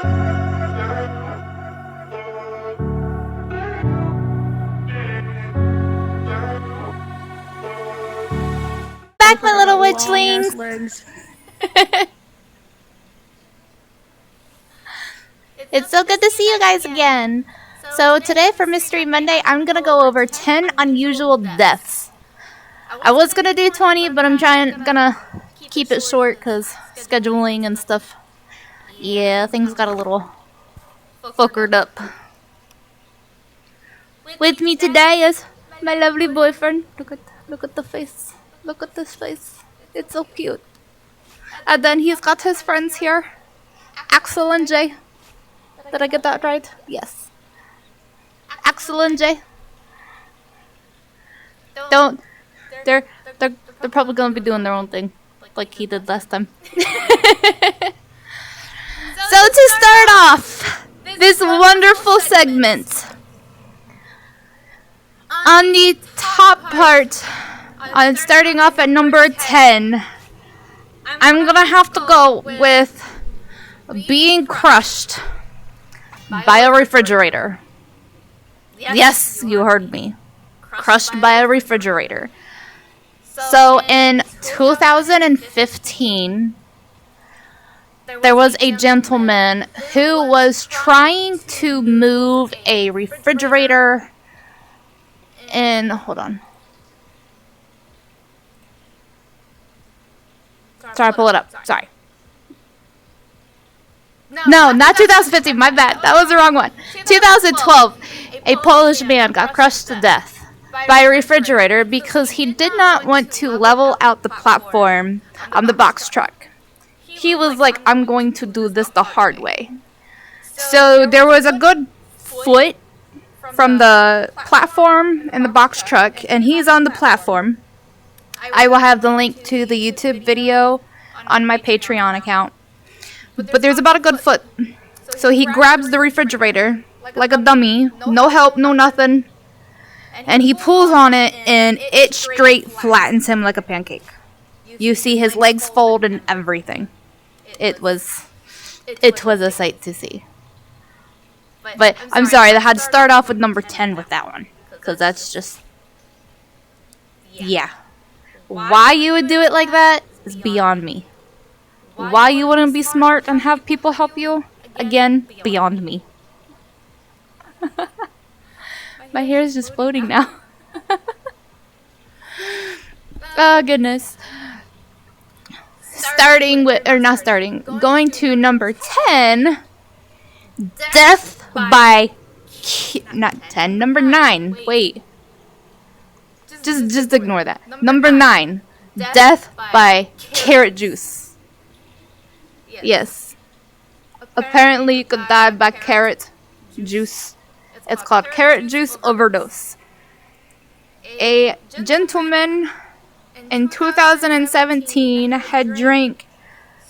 Back, my little witchlings. It's so good to see you guys again. So today for Mystery Monday, I'm gonna go over 10 unusual deaths. I was gonna do 20, but I'm gonna keep it short because scheduling and stuff. Yeah, things got a little fuckered up. With me today is my lovely boyfriend. Look at the face. Look at this face. It's so cute. And then he's got his friends here, Axel and Jay. Did I get that right? Yes. Axel and Jay. Don't. They're probably gonna be doing their own thing, like he did last time. So to start off this wonderful segment, on the top part, starting off at number 10, I'm gonna have to go with being crushed by a refrigerator. Yes, you heard me. Crushed by a refrigerator. So in 2015, there was a gentleman who was trying to move a refrigerator in, hold on. Sorry, pull it up. Sorry. No, not 2015. My bad. That was the wrong one. 2012, a Polish man got crushed to death by a refrigerator because he did not want to level out the platform on the box truck. He was like, I'm going to do this the hard way. So there was a good foot from the platform in the box truck, and he's on the platform. I will have the link to the YouTube video on my Patreon account. But there's about a good foot. So he grabs the refrigerator like a dummy, no help, no nothing, and he pulls on it, and it straight flattens him like a pancake. You see his legs fold and everything. It was a sight to see. But I'm sorry, I had to start off with number 10 with that one, because that's just, yeah. Why you would do it like that is beyond me. Why you wouldn't be smart and have people help you? Again, beyond me. My hair is just floating now. Oh, goodness. Going to number 10, death by, not 10, number 9, wait. Just ignore that. Number 9, death by carrot juice. Yes. Apparently you could die by carrot juice. It's called carrot juice overdose. A gentleman in 2017 had drank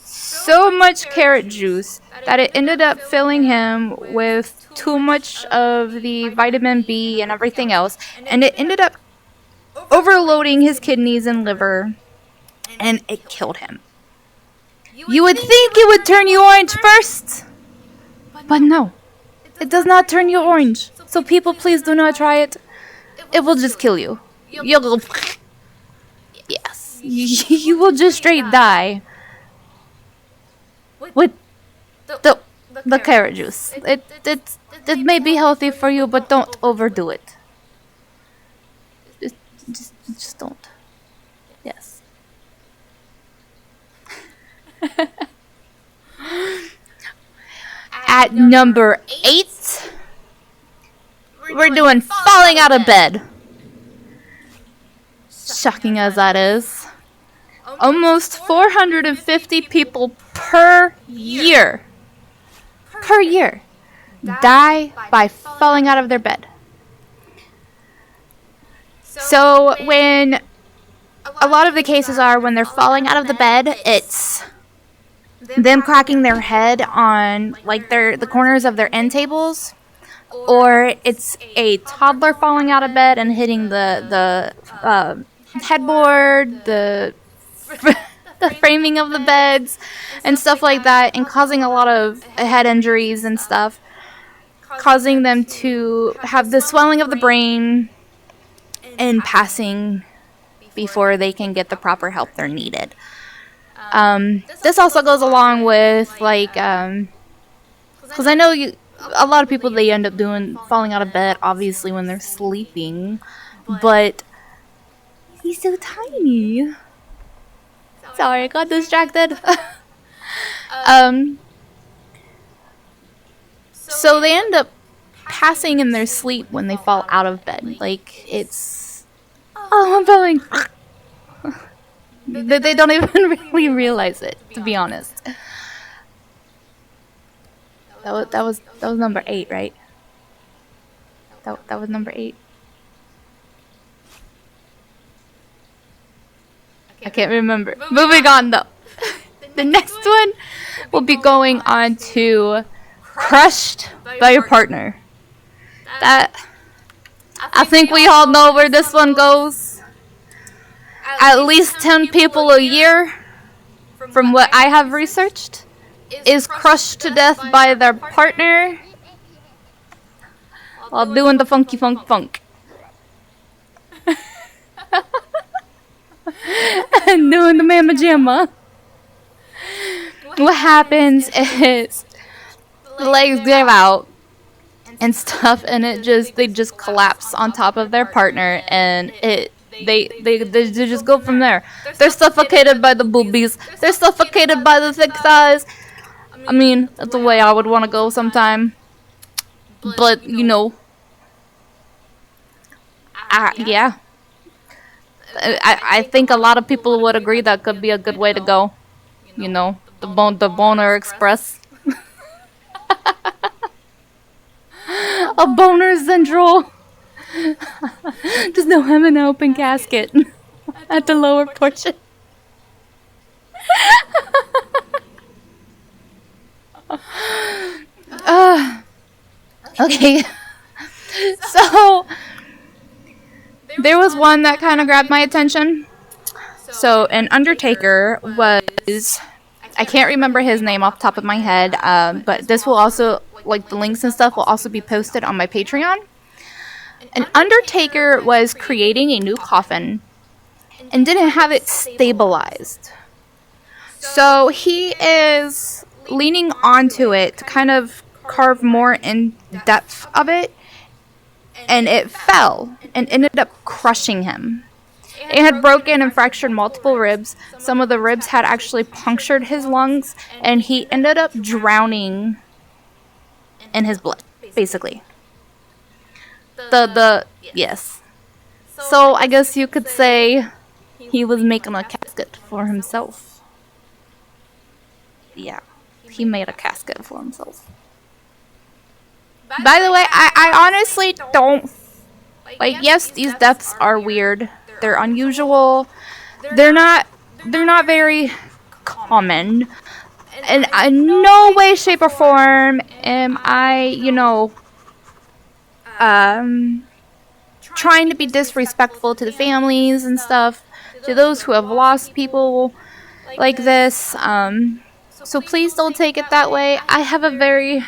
so much carrot juice that it ended up filling him with too much of the vitamin B and everything else, and it ended up overloading his kidneys and liver, and it killed him. You would think it would turn you orange first, but no, it does not turn you orange. So people, please do not try it. It will just kill you. You'll go, yes, you will just straight die with the carrot juice. It may be healthy for you, but don't overdo it. Just don't. Yes. At number 8, we're doing falling out of bed. Shocking as that is. Almost 450 people per year die by falling out of their bed. So when a lot of the cases are when they're falling out of the bed, it's them cracking their head on like the corners of their end tables, or it's a toddler falling out of bed and hitting the headboard, the the framing of the beds and stuff like that, and causing a lot of head injuries and stuff, causing them to have the swelling of the brain and passing before they can get the proper help they're needed. This also goes along with, like, because I know a lot of people, they end up falling out of bed, obviously, when they're sleeping, but he's so tiny. Sorry, I got distracted. So they end up passing in their sleep when they fall out of bed. Like, it's... Oh, I'm falling. They don't even really realize it, to be honest. That was number 8, right? That was number 8. I can't remember. Moving on, though. The next one will be going on to crushed by your partner. That, I think we all know where this one goes. At least 10 people a year, from what I have researched, is crushed to death by their partner while doing the funky funk. And doing the mamma jamma. What happens is the legs give out and stuff, and they just collapse on top of their partner, and they just go from there. They're suffocated by the boobies. They're suffocated by the thick thighs. I mean, that's the way I would want to go sometime. But, you know, yeah. I think a lot of people would agree that could be a good way to go. You know, the boner express. A boner central. Just no him in an open casket at the lower portion. Okay. So there was one that kind of grabbed my attention. So an Undertaker was, I can't remember his name off the top of my head, but this will also, like, the links and stuff will also be posted on my Patreon. An Undertaker was creating a new coffin and didn't have it stabilized. So he is leaning onto it to kind of carve more in depth of it, and it fell and ended up crushing him. It had broken and fractured multiple ribs. Some of the ribs had actually punctured his lungs, and he ended up drowning in his blood, basically. Yes. So I guess you could say he was making a casket for himself. Yeah, he made a casket for himself. By the way, I honestly don't, like, yes, these deaths are weird. They're unusual. They're not very common. And in no way, shape, or form am I, you know, trying to be disrespectful to the families and stuff, to those who have lost people like this. So please don't take it that way. I have a very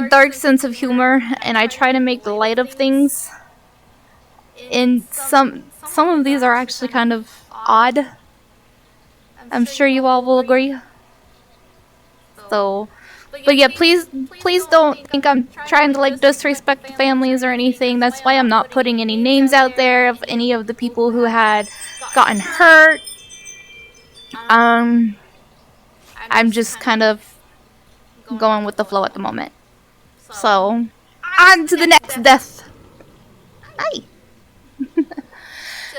dark sense of humor, and I try to make the light of things. And some of these are actually kind of odd. I'm sure you all will agree. So, but yeah, please don't think I'm trying to, like, disrespect the families or anything. That's why I'm not putting any names out there of any of the people who had gotten hurt. I'm just kind of going with the flow at the moment. So, on to the next death. Hi.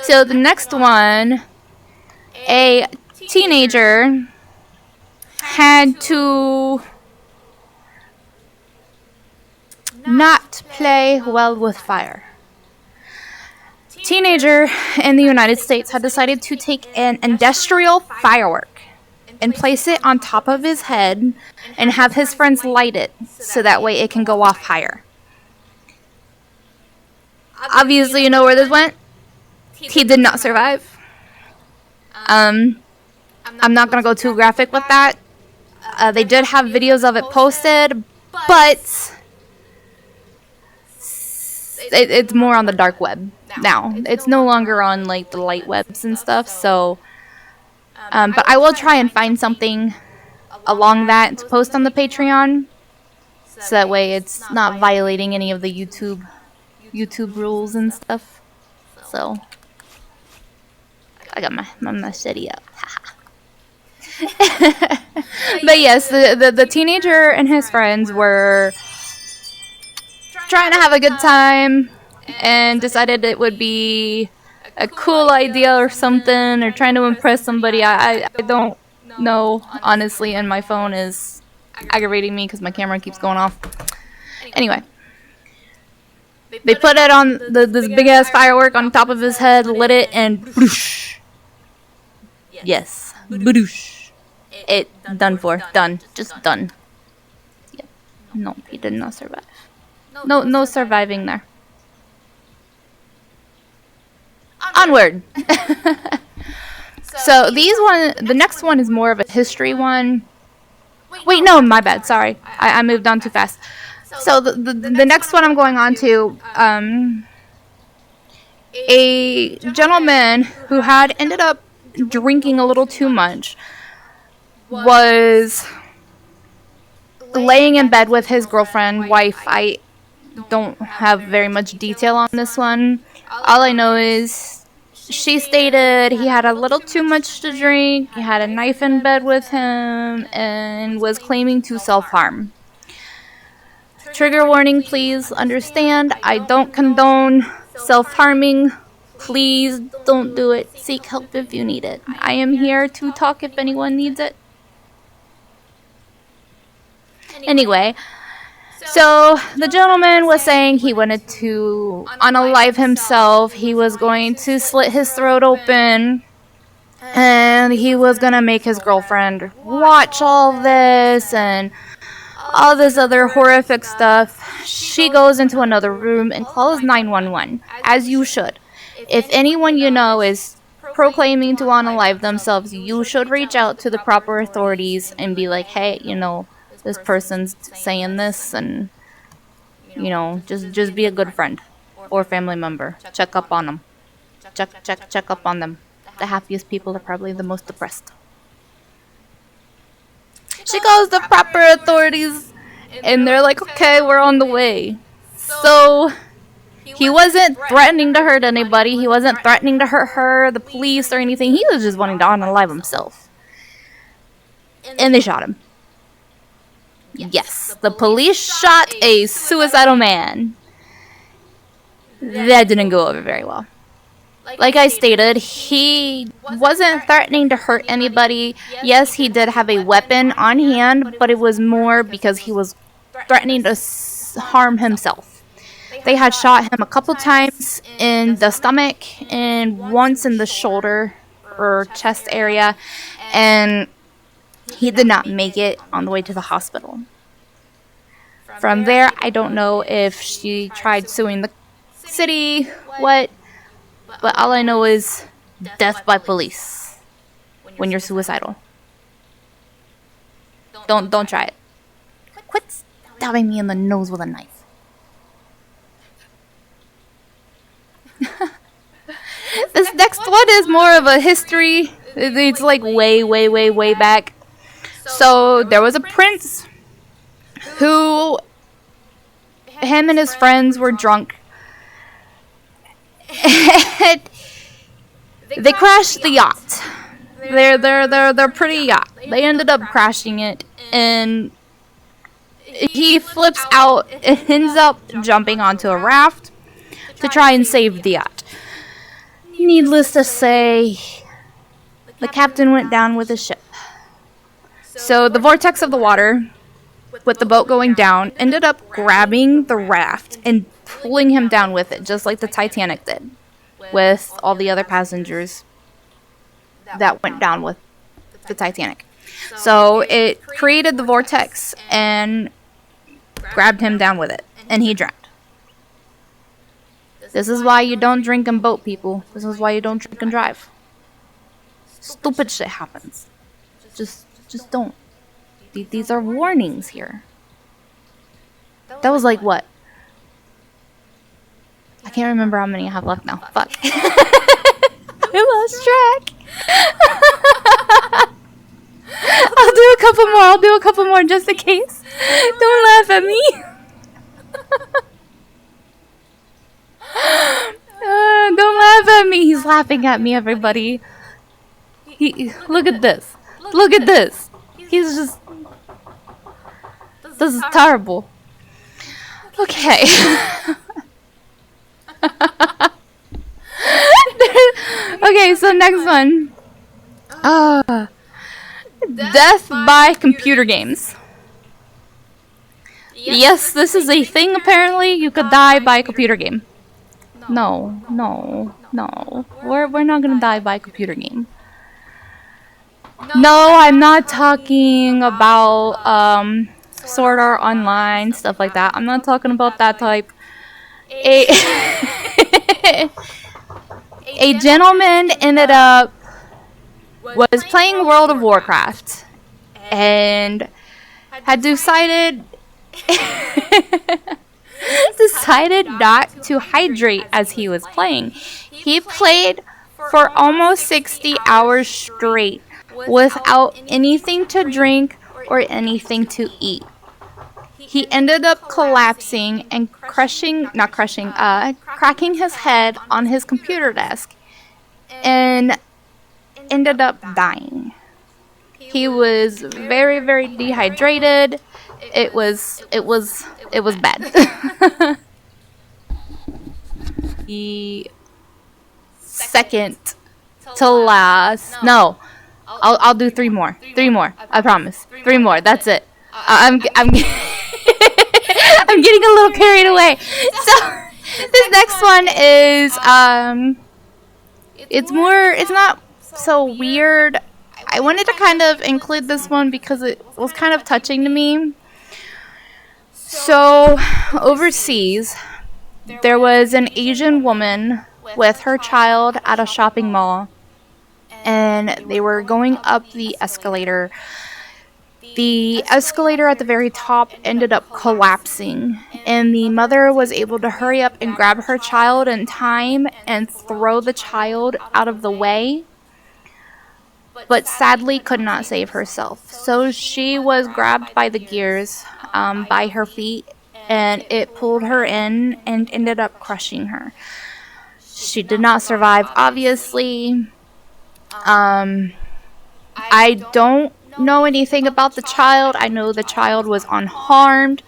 So the next one, a teenager had to not play well with fire. Teenager in the United States had decided to take an industrial firework and place it on top of his head and have his friends light it so that way it can go off higher. Obviously, you know where this went. He did not survive. I'm not gonna go too graphic with that. They did have videos of it posted, but it's more on the dark web now. It's no longer on like the light webs and stuff. So, but I will try and find something along that to post on the Patreon, so that way it's not violating any of the YouTube rules and stuff. So I got my machete up. But yes, the teenager and his friends were trying to have a good time and decided it would be a cool idea or something, or trying to impress somebody. I don't know, honestly, and my phone is aggravating me because my camera keeps going off. Anyway, they put it on this big ass firework on top of his head, lit it, and boosh. Yes, boosh. It done for. Done. Just done. Yeah. No, he did not survive. No surviving there. Onward. So the next one is more of a history one. Wait, no, my bad. Sorry, I moved on too fast. So the next one I'm going on to, a gentleman who had ended up drinking a little too much was laying in bed with his wife. I don't have very much detail on this one. All I know is she stated he had a little too much to drink, he had a knife in bed with him, and was claiming to self-harm. Trigger warning, please understand, I don't condone self-harming. Please don't do it. Seek help if you need it. I am here to talk if anyone needs it. Anyway, so the gentleman was saying he wanted to unalive himself. He was going to slit his throat open, and he was going to make his girlfriend watch all this and all this other horrific stuff. She goes into another room and calls 911, as you should. If anyone you know is proclaiming to unalive themselves, you should reach out to the proper authorities and be like, hey, this person's saying this, and just be a good friend or family member. Check up on them. Check up on them. The happiest people are probably the most depressed. She calls the proper authorities, and they're like, okay, we're on the way. So he wasn't threatening to hurt anybody. He wasn't threatening to hurt her, the police, or anything. He was just wanting to unalive himself. And they shot him. Yes, the police shot a suicidal man. That didn't go over very well. Like I stated, he wasn't threatening to hurt anybody. Yes, he did have a weapon on hand, but it was more because he was threatening to harm himself. They had shot him a couple times in the stomach and once in the shoulder or chest area, and he did not make it on the way to the hospital. From there, I don't know if she tried suing the city, but all I know is death by police when you're suicidal. Don't try it. Quit stabbing me in the nose with a knife. This next one is more of a history. It's like way back. So there was a prince who, him and his friends were drunk. And they crashed the yacht. They're pretty yacht. They ended up crashing it, and he flips out and ends up jumping onto a raft to try and save the yacht. Needless to say, the captain went down with his ship. So the vortex of the water, with the boat going down, ended up grabbing the raft and pulling him down with it, just like the Titanic did, with all the other passengers that went down with the Titanic. So it created the vortex and grabbed him down with it, and he drowned. This is why you don't drink and boat, people. This is why you don't drink and drive. stupid shit happens. Just don't. These are warnings here. That was like what? I can't remember how many I have left now. Fuck. I lost track. I'll do a couple more just in case. Don't laugh at me. Don't laugh at me. He's laughing at me, everybody. Look at this. Look at this. He's just... This is terrible. Okay. Okay, so next one. Death by computer games. Yes, this is a thing apparently. You could die by a computer game. No. We're not gonna die by a computer game. No, I'm not talking about Sword Art Online, stuff like that. I'm not talking about that type. A gentleman ended up was playing World of Warcraft and had decided not to hydrate as he was playing. He played for almost 60 hours straight without anything to drink or anything to eat. He ended up collapsing and cracking his head on his computer desk and ended up dying. He was very, very dehydrated. It was bad. The second to last. No, I'll do three more. I promise. 3 more. That's it. I'm I'm getting a little carried away. So this next one is it's not so weird. I wanted to kind of include this one because it was kind of touching to me. So overseas, there was an Asian woman with her child at a shopping mall, and they were going up the escalator. The escalator at the very top ended up collapsing, and the mother was able to hurry up and grab her child in time and throw the child out of the way, but sadly could not save herself. So she was grabbed by the gears by her feet, and it pulled her in and ended up crushing her. She did not survive, obviously. I don't know anything about the child. I know the child was unharmed.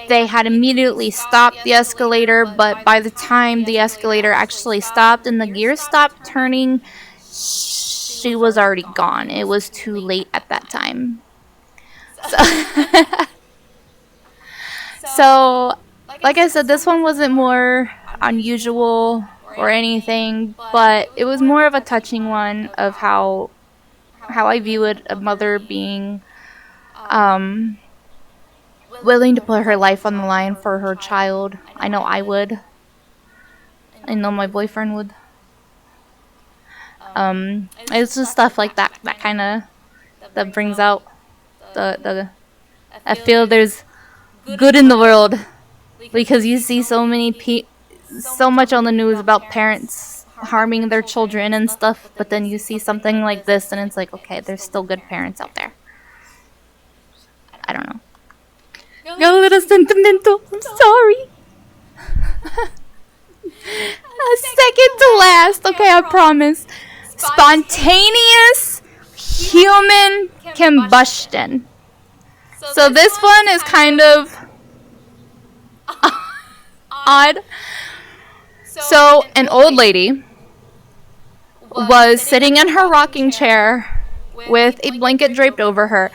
They had immediately stopped the escalator, but by the time the escalator actually stopped and the gears stopped turning, she was already gone. It was too late at that time. So like I said, this one wasn't more unusual or anything, but it was more of a touching one of how I view it, a mother being willing to put her life on the line for her child. I know I would. I know my boyfriend would. It's just stuff like that that brings out the I feel there's good in the world, because you see so much on the news about parents harming their children and stuff, but then you see something like this and it's like, okay, there's still good parents out there. I don't know. Got a little sentimental. I'm sorry. A second to last. Okay, I promise. Spontaneous human combustion. So this one is kind of odd. So an old lady was sitting in her rocking chair with a blanket draped over her.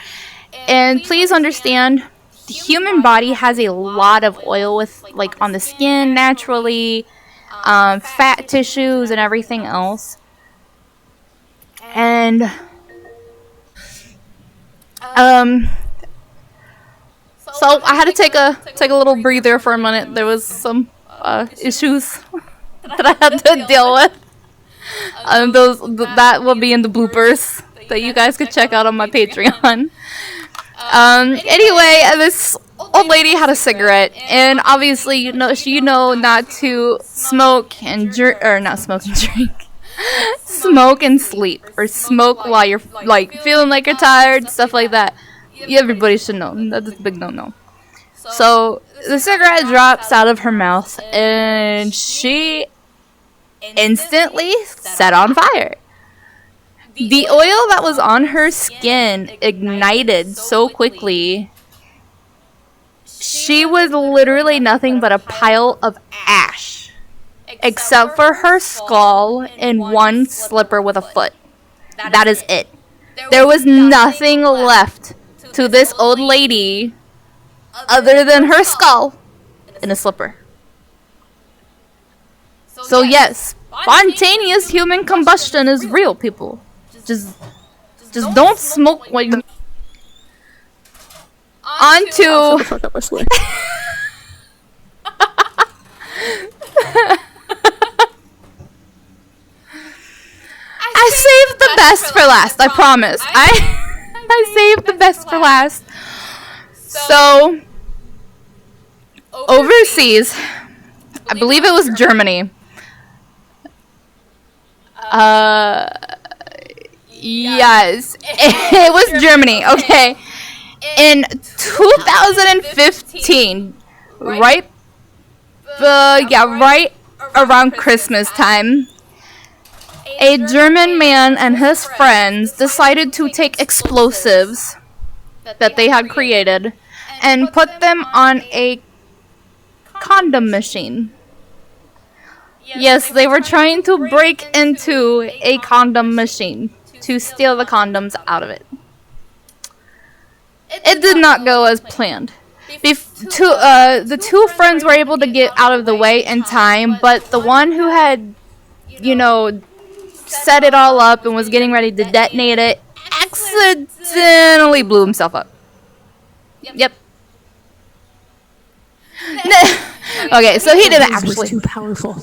And please understand, the human body has a lot of oil on the skin naturally, fat tissues and everything else. And so I had to take a little breather for a minute. There was some issues that I had to deal with. That will be in the bloopers that you guys could check out on my Patreon. Anyway, this old lady had a cigarette, and obviously, you know not to smoke and drink, or not smoke and drink, smoke and sleep, or smoke while you're like feeling like you're tired, stuff like that. Everybody should know. That's a big no-no. So the cigarette drops out of her mouth, and she instantly set on fire. The oil that was on her skin ignited so quickly. She was literally nothing but a pile of ash, except for her skull and one slipper with a foot. That is it. There was nothing left to this old lady other than her skull and a slipper. So yes, spontaneous human combustion is real, people. Just don't smoke when you... On to... I saved the best for last, I promise. I saved the best for last. So, overseas, I believe it was Germany. Yes, it was Germany, okay. In 2015, right around Christmas time, a German man and his friends decided to take explosives that they had created and put them on a condom machine. Yes, they were trying to break into a condom machine to steal the condoms out of it. It did not go as planned. The two friends were able to get out of the way in time, but the one who had, set it all up and was getting ready to detonate it accidentally blew himself up. Yep. Okay, so he didn't actually. Was too powerful.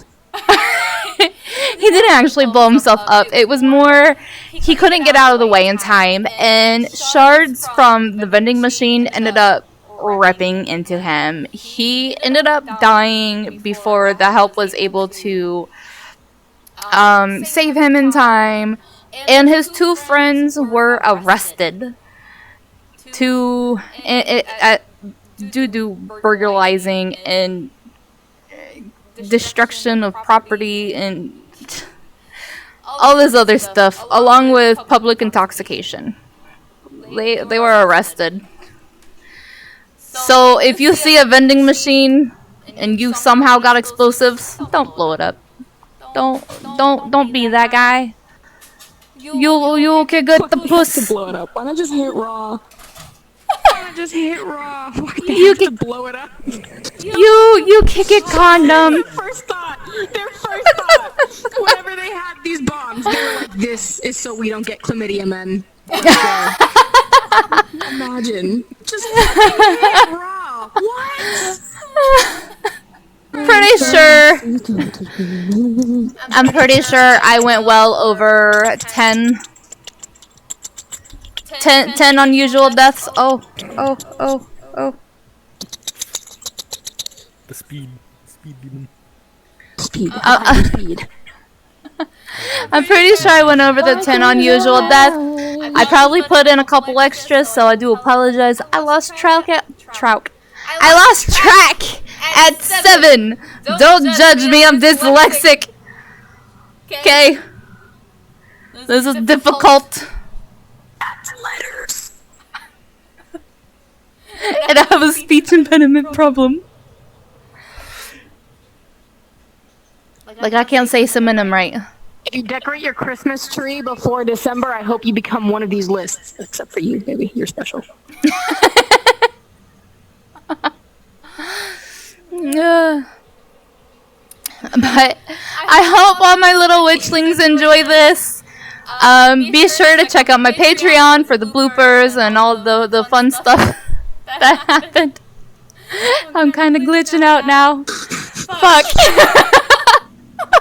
He didn't actually blow himself up. It was more he couldn't get out of the way in time, and shards from the vending machine ended up ripping into him. He ended up dying before the help was able to save him in time, and his two friends were arrested due to burglarizing and destruction of property and all this other stuff, along with public intoxication. They were arrested. So if you see a vending machine and you somehow got explosives, don't blow it up. Don't be that guy. You can get the puss. To blow it up. Why not just hit raw? Why not just hit raw? Why do you have to blow it up? You kick it condom. Their first thought. Whenever they had these bombs, they were like, "This is so we don't get chlamydia, men." Imagine just hit raw. What? I'm pretty sure I went well over 10 unusual deaths. Oh. The speed demon. Speed. I'm pretty sure I went over the 10 unusual deaths. I probably put in a couple extras, so I do apologize. I lost track at 7. Don't judge me, I'm dyslexic. Okay. This is difficult. That's letters. And I have a speech impediment problem. Like, I can't say synonym right. If you decorate your Christmas tree before December, I hope you become one of these lists. Except for you, maybe. You're special. But I hope all my little witchlings enjoy this. Be sure to check out my Patreon for the bloopers and all the fun stuff that happened. I'm kind of glitching out now. Fuck.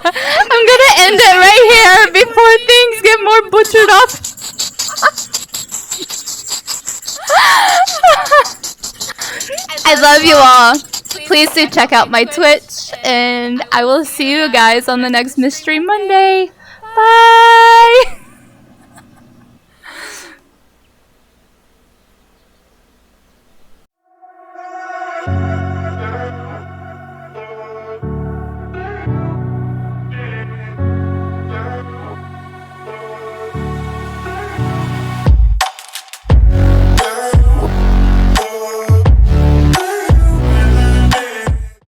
I'm gonna gonna end it right here before things get more butchered up. I love you all. Please do check out my Twitch, and I will see you guys on the next Mystery Monday. Bye!